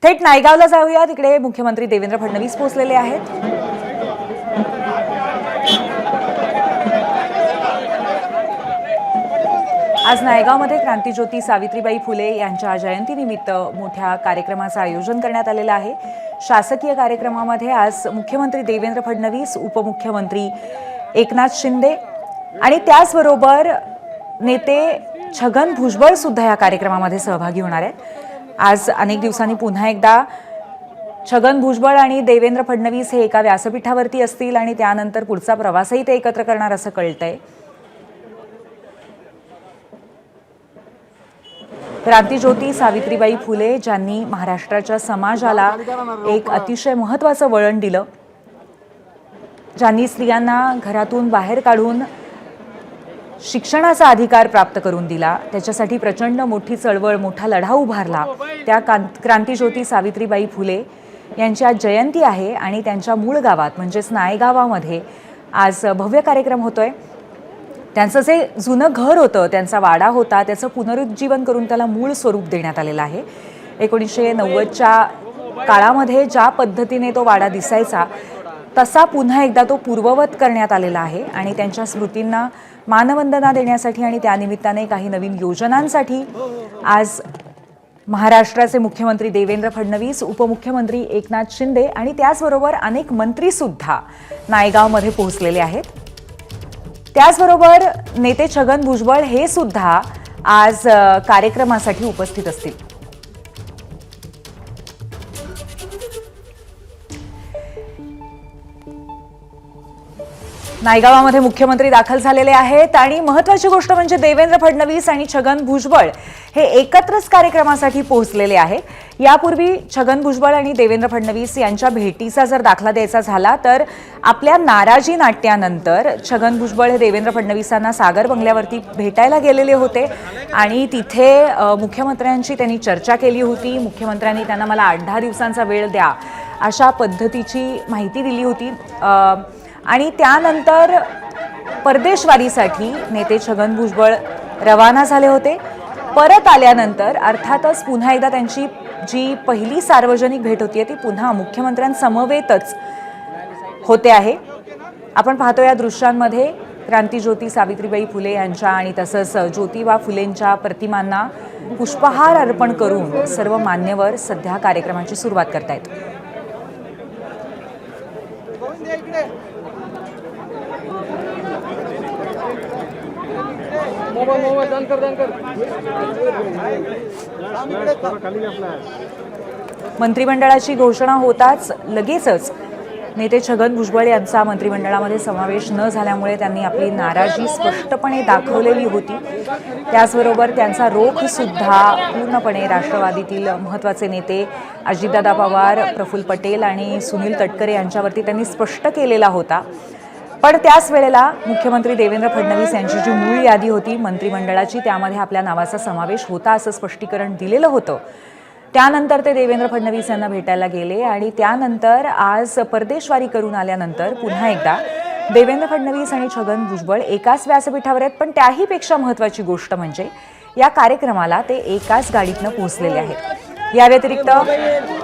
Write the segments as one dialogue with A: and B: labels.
A: थेट नायगावला जाऊया, तिकडे मुख्यमंत्री देवेंद्र फडणवीस पोहोचलेले आहेत। आज नायगावमध्ये क्रांतीज्योती सावित्रीबाई फुले यांच्या जयंतीनिमित्त मोठ्या कार्यक्रमाचं आयोजन करण्यात आलेलं आहे। शासकीय कार्यक्रमामध्ये आज मुख्यमंत्री देवेंद्र फडणवीस, उपमुख्यमंत्री एकनाथ शिंदे आणि त्याचबरोबर नेते छगन भुजबळ सुद्धा या कार्यक्रमामध्ये सहभागी होणार आहेत। आज अनेक दिवसांनी पुन्हा एकदा छगन भुजबळ आणि देवेंद्र फडणवीस हे एका व्यासपीठावरती असतील आणि त्यानंतर पुढचा प्रवासही ते एकत्र करणार असं कळतंय। क्रांतीज्योती सावित्रीबाई फुले ज्यांनी महाराष्ट्राच्या समाजाला एक अतिशय महत्त्वाचं वळण दिलं, ज्यांनी स्त्रियांना घरातून बाहेर काढून शिक्षणाचा अधिकार प्राप्त करून दिला, त्याच्यासाठी प्रचंड मोठी चळवळ, मोठा लढा उभारला, त्या क्रांतीज्योती सावित्रीबाई फुले यांची आज जयंती आहे आणि त्यांच्या मूळ गावात म्हणजेच नायगावामध्ये आज भव्य कार्यक्रम होतोय। त्यांचं जे जुनं घर होतं, त्यांचा वाडा होता, त्याचं पुनरुज्जीवन करून त्याला मूळ स्वरूप देण्यात आलेलं आहे। 1990च्या काळामध्ये ज्या पद्धतीने तो वाडा दिसायचा तसा पुन्हा एकदा तो पूर्ववत करण्यात आलेला आहे आणि त्यांच्या स्मृतींना मानवंदना देण्यासाठी आणि त्यानिमित्ताने काही नवीन योजनांसाठी आज महाराष्ट्राचे मुख्यमंत्री देवेंद्र फडणवीस, उपमुख्यमंत्री एकनाथ शिंदे आणि त्याचबरोबर अनेक मंत्री सुद्धा नायगावमध्ये पोहोचलेले आहेत। त्याचबरोबर नेते छगन भुजबळ हे सुद्धा आज कार्यक्रमासाठी उपस्थित असतील। नायगावामध्ये मुख्यमंत्री दाखल झालेले आहेत आणि महत्त्वाची गोष्ट म्हणजे देवेंद्र फडणवीस आणि छगन भुजबळ हे एकत्रच कार्यक्रमासाठी पोहोचलेले आहेत। यापूर्वी छगन भुजबळ आणि देवेंद्र फडणवीस यांच्या भेटीचा जर दाखला द्यायचा झाला तर आपल्या नाराजी नाट्यानंतर छगन भुजबळ हे देवेंद्र फडणवीसांना सागर बंगल्यावरती भेटायला गेलेले होते आणि तिथे मुख्यमंत्र्यांची त्यांनी चर्चा केली होती। मुख्यमंत्र्यांनी त्यांना मला 8-10 दिवसांचा वेळ द्या अशा पद्धतीची माहिती दिली होती आणि त्यानंतर परदेशवारीसाठी नेते छगन भुजबळ रवाना झाले होते। परत आल्यानंतर अर्थातच पुन्हा एकदा त्यांची जी पहिली सार्वजनिक भेट होती ती पुन्हा मुख्यमंत्र्यांसमवेतच होते आहे। आपण पाहतो या दृश्यांमध्ये क्रांतीज्योती सावित्रीबाई फुले यांच्या आणि तसंच ज्योतिबा फुलेंच्या प्रतिमांना पुष्पहार अर्पण करून सर्व मान्यवर सध्या कार्यक्रमाची सुरुवात करतायत। मंत्रिमंडळाची घोषणा होताच लगेचच नेते छगन भुजबळ यांचा मंत्रिमंडळामध्ये समावेश न झाल्यामुळे त्यांनी आपली नाराजी स्पष्टपणे दाखवलेली होती। त्याचबरोबर त्यांचा रोख सुद्धा पूर्णपणे राष्ट्रवादीतील महत्त्वाचे नेते अजितदादा पवार, प्रफुल्ल पटेल आणि सुनील तटकरे यांच्यावरती त्यांनी स्पष्ट केलेला होता। पण त्याच वेळेला मुख्यमंत्री देवेंद्र फडणवीस यांची जी मूळ यादी होती मंत्रिमंडळाची त्यामध्ये आपल्या नावाचा समावेश होता असं स्पष्टीकरण दिलेलं होतं। त्यानंतर ते देवेंद्र फडणवीस यांना भेटायला गेले आणि त्यानंतर आज परदेशवारी करून आल्यानंतर पुन्हा एकदा देवेंद्र फडणवीस आणि छगन भुजबळ एकाच व्यासपीठावर आहेत। पण त्याहीपेक्षा महत्त्वाची गोष्ट म्हणजे या कार्यक्रमाला ते एकाच गाडीतनं पोहोचलेले आहेत। या व्यतिरिक्त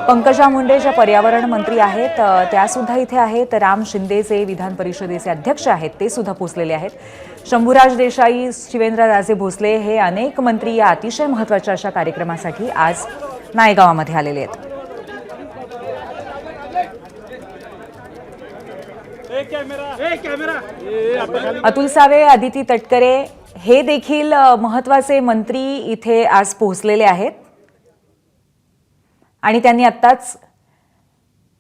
A: पंकजा मुंडे ज्या पर्यावरण मंत्री आहेत त्या सुद्धा इथे आहेत। राम शिंदे जे विधान परिषदेचे अध्यक्ष आहेत ते सुद्धा पोहोचलेले आहेत। शंभूराज देसाई, शिवेंद्रराजे भोसले हे अनेक मंत्री या अतिशय महत्त्वाच्या अशा कार्यक्रमासाठी आज नायगावामध्ये आलेले आहेत। अतुल सावे, अदिती तटकरे हे देखील महत्त्वाचे मंत्री इथे आज पोहोचलेले आहेत आणि त्यांनी आत्ताच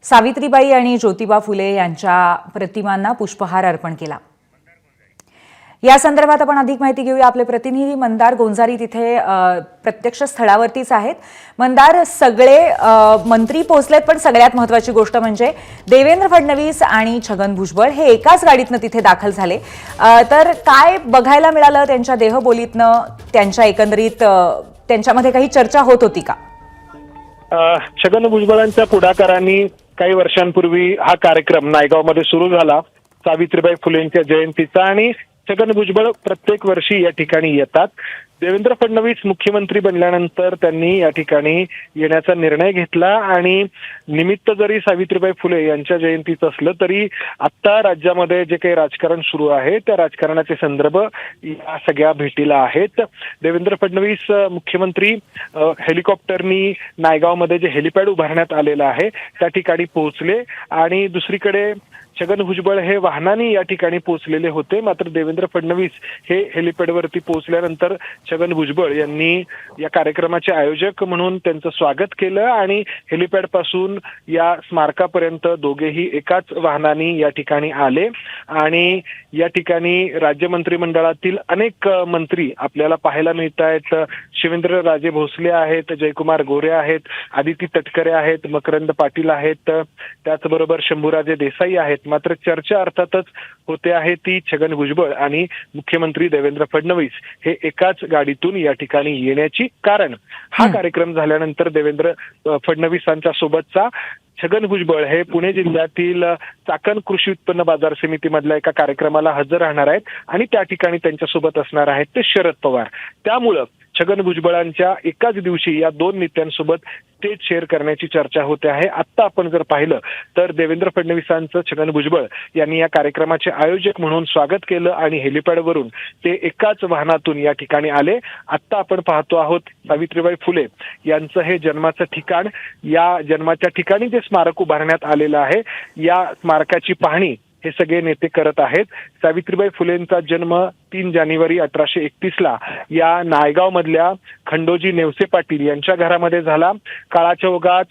A: सावित्रीबाई आणि ज्योतिबा फुले यांच्या प्रतिमांना पुष्पहार अर्पण केला। या संदर्भात आपण अधिक माहिती घेऊया। आपले प्रतिनिधी मंदार गोंजारी तिथे प्रत्यक्ष स्थळावरतीच आहेत। मंदार, सगळे मंत्री पोहोचलेत पण सगळ्यात महत्त्वाची गोष्ट म्हणजे देवेंद्र फडणवीस आणि छगन भुजबळ हे एकाच गाडीतनं तिथे दाखल झाले, तर काय बघायला मिळालं त्यांच्या देहबोलीतनं? त्यांच्या एकंदरीत त्यांच्यामध्ये काही चर्चा होत होती का?
B: छगन भुजबळांच्या पुढाकारांनी काही वर्षांपूर्वी हा कार्यक्रम नायगावमध्ये सुरू झाला सावित्रीबाई फुलेंच्या जयंतीचा आणि छगन भुजबळ प्रत्येक वर्षी या ठिकाणी येतात. देवेंद्र फडणवीस मुख्यमंत्री बनल्यानंतर त्यांनी या ठिकाणी येण्याचा निर्णय घेतला आणि निमित्त जरी सावित्रीबाई फुले यांच्या जयंतीचं असलं तरी आता राज्यामध्ये जे काही राजकारण सुरू आहे त्या राजकारणाचे संदर्भ या सगळ्या भेटीला आहेत. देवेंद्र फडणवीस मुख्यमंत्री हेलिकॉप्टरनी नायगावमध्ये जे हेलिपॅड उभारण्यात आलेलं आहे त्या ठिकाणी पोहोचले आणि दुसरीकडे छगन भुजबळ हे वाहनाने या ठिकाणी पोहोचलेले होते. मात्र देवेंद्र फडणवीस हे हेलिपॅडवरती पोहोचल्यानंतर छगन भुजबळ यांनी या कार्यक्रमाचे आयोजक म्हणून त्यांचं स्वागत केलं आणि हेलिपॅड पासून या स्मारकापर्यंत दोघेही एकाच वाहनाने या ठिकाणी आले आणि या ठिकाणी राज्य मंत्रिमंडळातील अनेक मंत्री आपल्याला पाहायला मिळत आहेत. शिवेंद्रराजे भोसले आहेत, जयकुमार गोरे आहेत, आदिती तटकरे आहेत, मकरंद पाटील आहेत, त्याचबरोबर शंभूराजे देसाई आहेत. मात्र चर्चा अर्थातच होते आहे ती छगन भुजबळ आणि मुख्यमंत्री देवेंद्र फडणवीस हे एकाच गाडीतून या ठिकाणी येण्याची. कारण हा कार्यक्रम झाल्यानंतर देवेंद्र फडणवीसांच्या सोबतचा छगन भुजबळ हे पुणे जिल्ह्यातील चाकण कृषी उत्पन्न बाजार समितीमधल्या एका कार्यक्रमाला हजर राहणार आहेत आणि त्या ठिकाणी त्यांच्यासोबत असणार आहेत ते शरद पवार. त्यामुळं छगन भुजबळांच्या एकाच दिवशी या दोन नेत्यांसोबत स्टेज शेअर करण्याची चर्चा होते आहे. आत्ता आपण जर पाहिलं तर देवेंद्र फडणवीसांचं छगन भुजबळ यांनी या कार्यक्रमाचे आयोजक म्हणून स्वागत केलं आणि हेलिपॅडवरून ते एकाच वाहनातून या ठिकाणी आले. आत्ता आपण पाहतो आहोत सावित्रीबाई फुले यांचं हे जन्माचं ठिकाण, या जन्माच्या ठिकाणी जे स्मारक उभारण्यात आलेलं आहे या स्मारकाची पाहणी हे सगळे नेते करत आहेत. सावित्रीबाई फुलेंचा जन्म 3 जानेवारी 1831 या नायगाव मधल्या खंडोजी नेवसे पाटील यांच्या घरामध्ये झाला. काळाच्या ओघात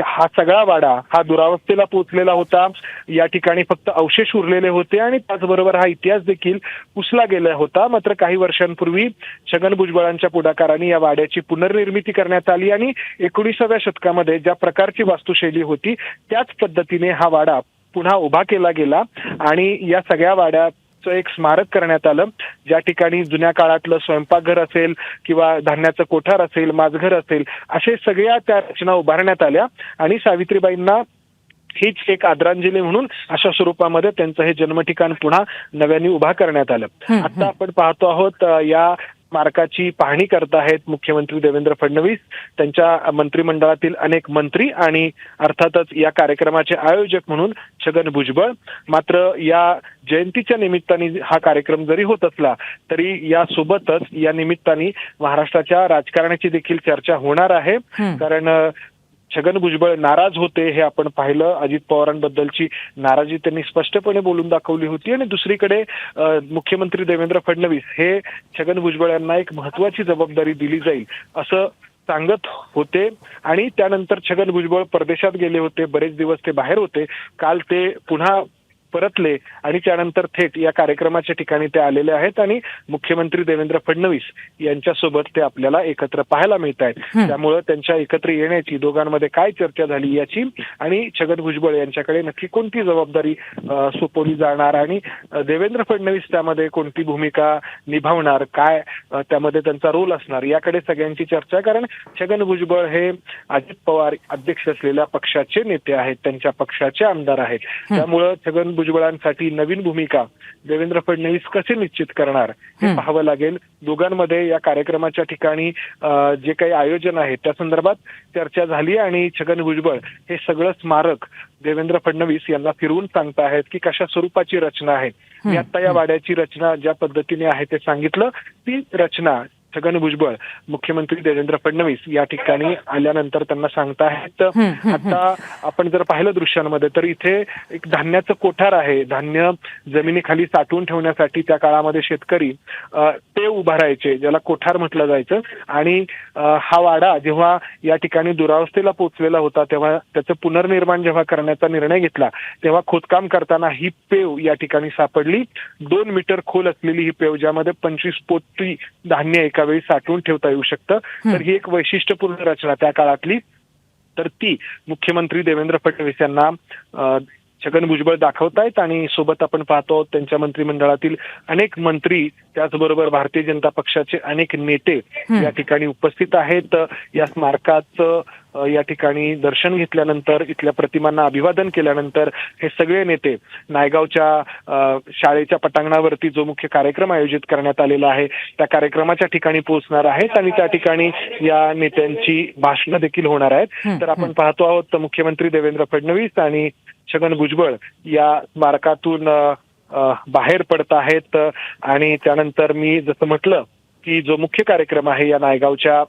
B: हा सगळा वाडा हा दुरावस्थेला पोहोचलेला होता. या ठिकाणी फक्त अवशेष उरलेले होते आणि त्याचबरोबर हा इतिहास देखील पुसला गेला होता. मात्र काही वर्षांपूर्वी छगन भुजबळांच्या पुढाकाराने या वाड्याची पुनर्निर्मिती करण्यात आली आणि 19व्या शतकामध्ये ज्या प्रकारची वास्तुशैली होती त्याच पद्धतीने हा वाडा पुन्हा उभा केला गेला आणि या सगळ्या वाड्याचं एक स्मारक करण्यात आलं. ज्या ठिकाणी जुन्या काळातलं स्वयंपाकघर असेल किंवा धान्याचं कोठार असेल, माझघर असेल, असे सगळ्या त्या रचना उभारण्यात आल्या आणि सावित्रीबाईंना हीच एक आदरांजली म्हणून अशा स्वरूपामध्ये त्यांचं हे जन्मठिकाण पुन्हा नव्याने उभा करण्यात आलं. आता आपण पाहतो आहोत या स्मारकाची पाहणी करत आहेत मुख्यमंत्री देवेंद्र फडणवीस, त्यांच्या मंत्रिमंडळातील अनेक मंत्री आणि अर्थातच या कार्यक्रमाचे आयोजक म्हणून छगन भुजबळ. मात्र या जयंतीच्या निमित्ताने हा कार्यक्रम जरी होत असला तरी या सोबतच या निमित्ताने महाराष्ट्राच्या राजकारणाची देखील चर्चा होणार आहे. कारण छगन भुजबळ नाराज होते हे आपण पाहिलं. अजित पवारांबद्दलची नाराजी त्यांनी स्पष्टपणे बोलून दाखवली होती आणि दुसरीकडे मुख्यमंत्री देवेंद्र फडणवीस हे छगन भुजबळ यांना एक महत्वाची जबाबदारी दिली जाईल असं सांगत होते आणि त्यानंतर छगन भुजबळ परदेशात गेले होते. बरेच दिवस ते बाहेर होते. काल ते पुन्हा परतले आणि त्यानंतर थेट या कार्यक्रमाच्या ठिकाणी ते आलेले आहेत आणि मुख्यमंत्री देवेंद्र फडणवीस यांच्यासोबत ते आपल्याला एकत्र पाहायला मिळत आहेत. त्यामुळं त्यांच्या एकत्र येण्याची, दोघांमध्ये काय चर्चा झाली याची आणि छगन भुजबळ यांच्याकडे नक्की कोणती जबाबदारी सोपवली जाणार आणि देवेंद्र फडणवीस त्यामध्ये कोणती भूमिका निभावणार, काय त्यामध्ये त्यांचा रोल असणार याकडे सगळ्यांची चर्चा. कारण छगन भुजबळ हे अजित पवार अध्यक्ष असलेल्या पक्षाचे नेते आहेत, त्यांच्या पक्षाचे आमदार आहेत. त्यामुळं छगन भुजबळांसाठी नवीन भूमिका देवेंद्र फडणवीस कसे निश्चित करणार हे पाहावं लागेल. दोघांमध्ये या कार्यक्रमाच्या ठिकाणी जे काही आयोजन आहे त्या संदर्भात चर्चा झाली आणि छगन भुजबळ हे सगळं स्मारक देवेंद्र फडणवीस यांना फिरवून सांगताहेत की कशा स्वरूपाची रचना आहे. मी आता या वाड्याची रचना ज्या पद्धतीने आहे ते सांगितलं. ती रचना छगन भुजबळ मुख्यमंत्री देवेंद्र फडणवीस या ठिकाणी आल्यानंतर त्यांना सांगताहेत. आता आपण जर पाहिलं दृश्यांमध्ये तर इथे एक धान्याचं कोठार आहे. धान्य जमिनीखाली साठवून ठेवण्यासाठी त्या काळामध्ये शेतकरी ते उभारायचे, ज्याला कोठार म्हटलं जायचं. आणि हा वाडा जेव्हा या ठिकाणी दुरावस्थेला पोहोचलेला होता तेव्हा त्याचं पुनर्निर्माण जेव्हा करण्याचा निर्णय घेतला तेव्हा खोदकाम करताना ही पेव या ठिकाणी सापडली. 2 मीटर खोल असलेली ही पेव, ज्यामध्ये 25 पोती धान्य एका वेळी साठवून ठेवता येऊ शकतं. तर ही एक वैशिष्ट्यपूर्ण रचना त्या काळातली. तर ती मुख्यमंत्री देवेंद्र फडणवीस यांना छगन भुजबळ दाखवतायत आणि सोबत आपण पाहतो त्यांच्या मंत्रिमंडळातील अनेक मंत्री, त्याचबरोबर भारतीय जनता पक्षाचे अनेक नेते या ठिकाणी उपस्थित आहेत. या स्मारकाचं या ठिकाणी दर्शन घेतल्यानंतर, इथल्या प्रतिमांना अभिवादन केल्यानंतर हे सगळे नेते नायगावच्या शाळेच्या पटांगणावरती जो मुख्य कार्यक्रम आयोजित करण्यात आलेला आहे त्या कार्यक्रमाच्या ठिकाणी पोहोचणार आहेत आणि त्या ठिकाणी या नेत्यांची भाषणं देखील होणार आहेत. तर आपण पाहतो आहोत तर मुख्यमंत्री देवेंद्र फडणवीस आणि छगन भुजबळ या स्मारकातून बाहेर पडत आहेत आणि त्यानंतर मी जसं म्हटलं की जो मुख्य कार्यक्रम आहे या नायगावच्या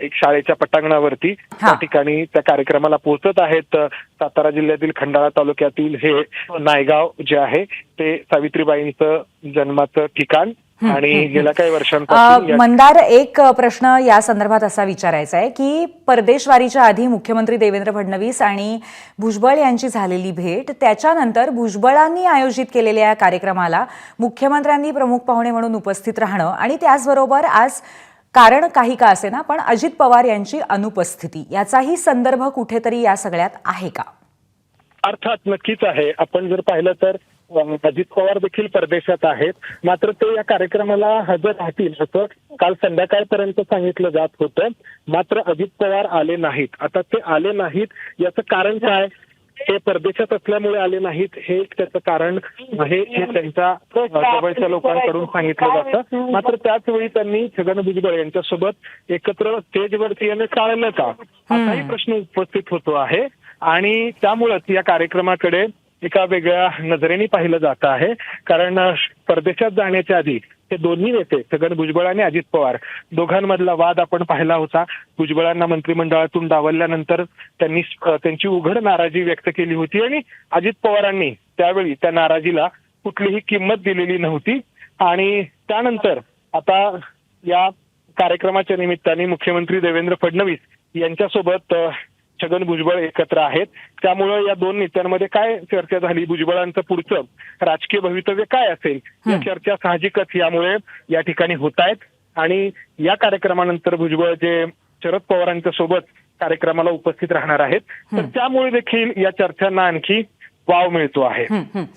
B: एक शाळेच्या पटांगणावरती त्या ठिकाणी त्या कार्यक्रमाला पोहोचत आहेत. सातारा जिल्ह्यातील खंडाळा तालुक्यातील हे नायगाव जे आहे ते सावित्रीबाईंचं जन्माचं ठिकाण आणि गेल्या काही वर्षांपासून
A: मंदार, एक प्रश्न या संदर्भात असा विचारायचा आहे की परदेशवारीच्या आधी मुख्यमंत्री देवेंद्र फडणवीस आणि भुजबळ यांची झालेली भेट, त्याच्यानंतर भुजबळांनी आयोजित केलेल्या या कार्यक्रमाला मुख्यमंत्र्यांनी प्रमुख पाहुणे म्हणून उपस्थित राहणं आणि त्याचबरोबर आज कारण काही का असेना पण अजित पवार यांची अनुपस्थिती, याचाही संदर्भ कुठेतरी या सगळ्यात आहे का?
B: अर्थात नक्कीच आहे. आपण जर पाहिलं तर अजित पवार देखील परदेशात आहेत, मात्र ते या कार्यक्रमाला हजर राहतील असं काल संध्याकाळपर्यंत सांगितलं जात होतं. मात्र अजित पवार आले नाहीत. आता ते आले नाहीत याचं कारण काय? ते परदेशात असल्यामुळे आले नाहीत हे त्याचं कारण आहे हे त्यांच्या जवळच्या लोकांकडून सांगितलं जातं. मात्र त्याच वेळी त्यांनी छगन भुजबळ यांच्यासोबत एकत्र स्टेजवरती येणं टाळलं का, असाही प्रश्न उपस्थित होतो आहे आणि त्यामुळेच या कार्यक्रमाकडे एका वेगळ्या नजरेने पाहिलं जात आहे. कारण परदेशात जाण्याच्या आधी हे दोन्ही नेते छगन भुजबळ आणि अजित पवार दोघांमधला वाद आपण पाहिला होता. भुजबळांना मंत्रिमंडळातून डावलल्यानंतर त्यांनी त्यांची उघड नाराजी व्यक्त केली होती आणि अजित पवारांनी त्यावेळी त्या नाराजीला कुठलीही किंमत दिलेली नव्हती. आणि त्यानंतर आता या कार्यक्रमाच्या निमित्ताने मुख्यमंत्री देवेंद्र फडणवीस यांच्यासोबत छगन भुजबळ एकत्र आहेत. त्यामुळे या दोन नेत्यांमध्ये काय चर्चा झाली, भुजबळांचं पुढचं राजकीय भवितव्य काय असेल या चर्चा साहजिकच यामुळे या ठिकाणी होत आहेत. आणि या कार्यक्रमानंतर भुजबळ जे शरद पवारांच्या सोबत कार्यक्रमाला उपस्थित राहणार आहेत तर त्यामुळे देखील या चर्चांना आणखी वाव मिळतो आहे.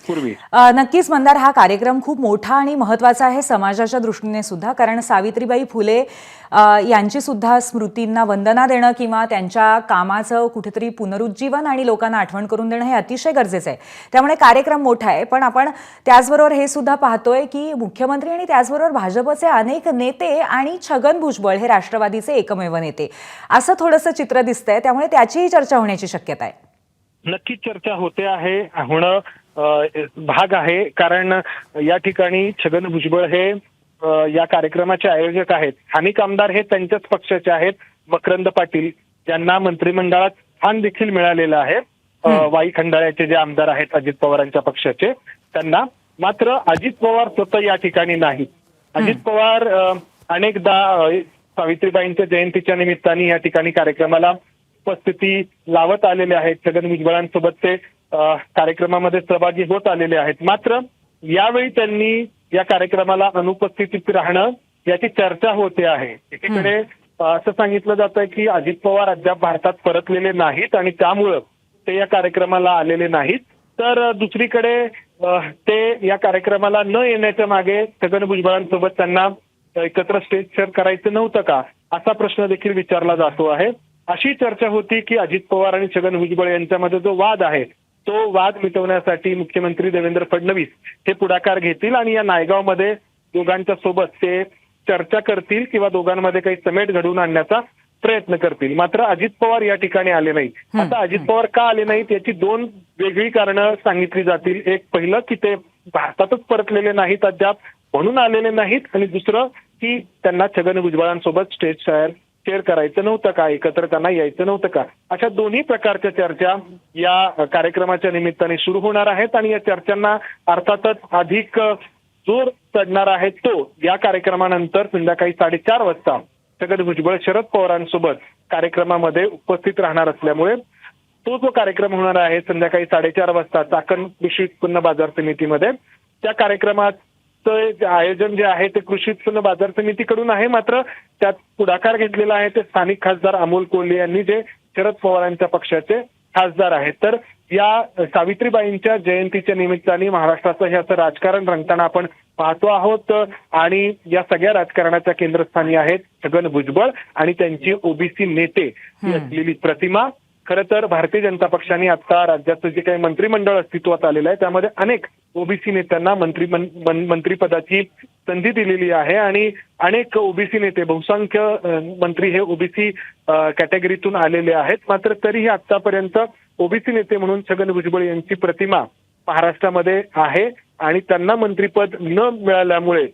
B: पूर्वी
A: नक्कीच मंदार, हा कार्यक्रम खूप मोठा आणि महत्वाचा आहे समाजाच्या दृष्टीने सुद्धा, कारण सावित्रीबाई फुले यांची सुद्धा स्मृतींना वंदना देणं किंवा त्यांच्या कामाचं कुठेतरी पुनरुज्जीवन आणि लोकांना आठवण करून देणं हे अतिशय गरजेचं आहे. त्यामुळे कार्यक्रम मोठा आहे. पण आपण त्याचबरोबर हे सुद्धा पाहतोय की मुख्यमंत्री आणि त्याचबरोबर भाजपचे अनेक नेते आणि छगन भुजबळ हे राष्ट्रवादीचे एकमेव नेते असं थोडंसं चित्र दिसतंय. त्यामुळे त्याचीही चर्चा होण्याची शक्यता आहे.
B: नक्कीच चर्चा होते आहे, होणं भाग आहे. कारण या ठिकाणी छगन भुजबळ हे या कार्यक्रमाचे आयोजक आहेत. स्थानिक आमदार हे त्यांच्याच पक्षाचे आहेत. मकरंद पाटील यांना मंत्रिमंडळात स्थान देखील मिळालेलं आहे. वाई खंडाळ्याचे जे आमदार आहेत अजित पवारांच्या पक्षाचे त्यांना. मात्र अजित पवार स्वतः या ठिकाणी नाहीत. अजित पवार अनेकदा सावित्रीबाईंच्या जयंतीच्या निमित्ताने या ठिकाणी कार्यक्रमाला उपस्थिती लावत आलेले आहेत. छगन भुजबळांसोबत ते कार्यक्रमामध्ये सहभागी होत आलेले आहेत. मात्र यावेळी त्यांनी या कार्यक्रमाला अनुपस्थितीत राहणं याची चर्चा होते आहे. एकीकडे असं सांगितलं जातंय की अजित पवार अद्याप भारतात परतलेले नाहीत आणि त्यामुळं ते या कार्यक्रमाला आलेले नाहीत. तर दुसरीकडे ते या कार्यक्रमाला न येण्याच्या मागे छगन भुजबळांसोबत त्यांना एकत्र स्टेज शेअर करायचं नव्हतं का, असा प्रश्न देखील विचारला जातो आहे. अशी चर्चा होती की अजित पवार आणि छगन भुजबळ यांच्यामध्ये जो वाद आहे तो वाद मिटवण्यासाठी मुख्यमंत्री देवेंद्र फडणवीस हे पुढाकार घेतील आणि या नायगावमध्ये दोघांच्या सोबत ते चर्चा करतील किंवा दोघांमध्ये काही समेट घडवून आणण्याचा प्रयत्न करतील. मात्र अजित पवार या ठिकाणी आले नाहीत. आता अजित पवार का आले नाहीत याची दोन वेगळी कारणं सांगितली जातील. एक पहिलं की ते भारतातच परतलेले नाहीत अद्याप म्हणून आलेले नाहीत, आणि दुसरं की त्यांना छगन भुजबळांसोबत स्टेज शेअर करायचं नव्हतं का, एकत्र त्यांना यायचं नव्हतं का. अशा दोन्ही प्रकारच्या चर्चा या कार्यक्रमाच्या निमित्ताने सुरू होणार आहेत आणि या चर्चांना अर्थातच अधिक जोर चढणार आहे तो या कार्यक्रमानंतर संध्याकाळी 4:30 वाजता छगन भुजबळ शरद पवारांसोबत कार्यक्रमामध्ये उपस्थित राहणार असल्यामुळे तो जो कार्यक्रम होणार आहे संध्याकाळी 4:30 वाजता चाकण कृषी उत्पन्न बाजार समितीमध्ये, त्या कार्यक्रमाचं आयोजन जे आहे ते कृषी उत्पन्न बाजार समितीकडून आहे. मात्र त्यात पुढाकार घेतलेला आहे ते स्थानिक खासदार अमोल कोल्हे यांनी, जे शरद पवारांच्या पक्षाचे खासदार आहेत. तर या सावित्रीबाईंच्या जयंतीच्या निमित्ताने महाराष्ट्राचं हे असं राजकारण रंगताना आपण पाहतो आहोत आणि या सगळ्या राजकारणाच्या केंद्रस्थानी आहेत छगन भुजबळ आणि त्यांची ओबीसी नेते ही असलेली प्रतिमा. खरं तर भारतीय जनता पक्षाने आता राज्याचं जे काही मंत्रिमंडळ अस्तित्वात आलेलं आहे त्यामध्ये अनेक ओबीसी नेत्यांना मंत्रिपदाची संधी दिलेली आहे आणि अनेक ओबीसी नेते बहुसंख्य मंत्री हे ओबीसी कॅटेगरीतून आलेले आहेत. मात्र तरीही आतापर्यंत ओबीसी नेते म्हणून छगन भुजबळ यांची प्रतिमा महाराष्ट्रामध्ये आहे आणि त्यांना मंत्रिपद न मिळाल्यामुळे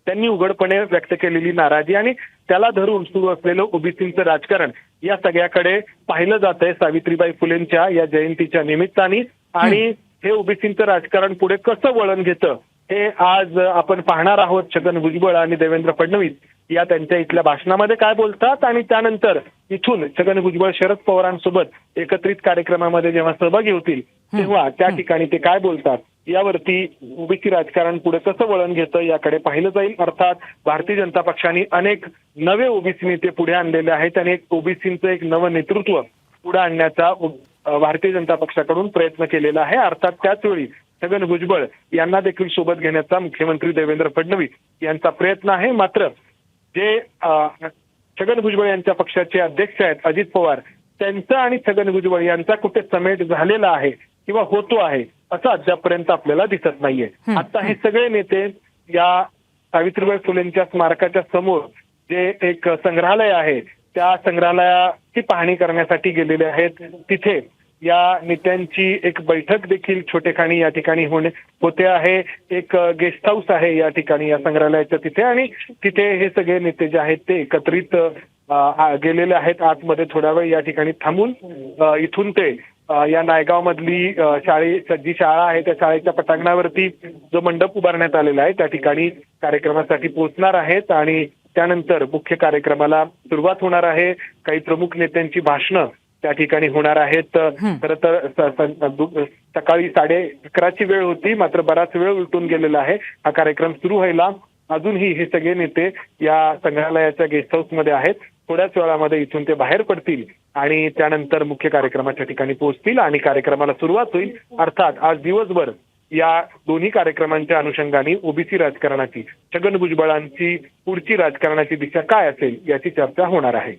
B: त्यांनी उघडपणे व्यक्त केलेली नाराजी आणि त्याला धरून सुरू असलेलं ओबीसीचं राजकारण या सगळ्याकडे पाहिलं जात आहे सावित्रीबाई फुलेंच्या या जयंतीच्या निमित्ताने. आणि हे ओबीसीचं राजकारण पुढे कसं वळण घेतं हे आज आपण पाहणार आहोत. छगन भुजबळ आणि देवेंद्र फडणवीस या त्यांच्या इथल्या भाषणामध्ये काय बोलतात आणि त्यानंतर इथून छगन भुजबळ शरद पवारांसोबत एकत्रित कार्यक्रमामध्ये जेव्हा सहभागी होतील तेव्हा त्या ठिकाणी ते काय बोलतात यावरती ओबीसी राजकारण पुढे कसं वळण घेतं याकडे पाहिलं जाईल. अर्थात भारतीय जनता पक्षाने अनेक नवे ओबीसी नेते पुढे आणलेले आहेत आणि ओबीसीचं एक नवं नेतृत्व पुढे आणण्याचा भारतीय जनता पक्षाकडून प्रयत्न केलेला आहे. अर्थात त्याचवेळी छगन भुजबळ यांना देखील सोबत घेण्याचा मुख्यमंत्री देवेंद्र फडणवीस यांचा प्रयत्न आहे. मात्र जे छगन भुजबळ यांच्या पक्षाचे अध्यक्ष आहेत अजित पवार त्यांचा आणि छगन भुजबळ यांचा कुठे समेट झालेला आहे किंवा होतो आहे असं अद्यापर्यंत आपल्याला दिसत नाहीये. आता हे सगळे नेते या सावित्रीबाई फुलेंच्या स्मारकाच्या समोर जे एक संग्रहालय आहे त्या संग्रहालयाची पाहणी करण्यासाठी गेलेले आहेत. तिथे या नेत्यांची एक बैठक देखील छोटेखानी या ठिकाणी होते आहे. एक गेस्ट हाऊस आहे या ठिकाणी या संग्रहालयाच्या तिथे आणि तिथे हे सगळे नेते जे आहेत ते एकत्रित गेलेले आहेत. आतमध्ये थोडा वेळ या ठिकाणी थांबून इथून ते या नायगाव मधली जी शाळा आहे त्या शाळेच्या पटांगणावरती जो मंडप उभारण्यात आलेला आहे त्या ठिकाणी कार्यक्रमासाठी पोहोचणार आहेत आणि त्यानंतर मुख्य कार्यक्रमाला सुरुवात होणार आहे. काही प्रमुख नेत्यांची भाषणं त्या ठिकाणी होणार आहेत. खरं तर सकाळी 11:30ची वेळ होती मात्र बराच वेळ उलटून गेलेला आहे. हा कार्यक्रम सुरू व्हायला अजूनही हे सगळे नेते या संग्रहालयाच्या गेस्ट हाऊस मध्ये आहेत. थोड्याच वेळामध्ये इथून ते बाहेर पडतील आणि त्यानंतर मुख्य कार्यक्रमाच्या ठिकाणी पोहोचतील आणि कार्यक्रमाला सुरुवात होईल. अर्थात आज दिवसभर या दोन्ही कार्यक्रमांच्या अनुषंगाने ओबीसी राजकारणाची छगन भुजबळांची पुढची राजकारणाची दिशा काय असेल याची चर्चा होणार आहे.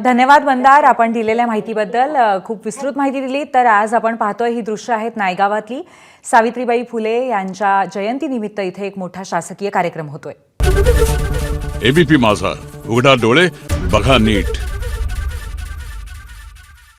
A: धन्यवाद मंदार, आपण दिलेल्या माहितीबद्दल. खूप विस्तृत माहिती दिली. तर आज आपण पाहतोय ही दृश्य आहेत नायगावातली. सावित्रीबाई फुले यांच्या जयंतीनिमित्त इथे एक मोठा शासकीय कार्यक्रम होतोय.
C: एबीपी माझा, उघडा डोळे बघा नीट.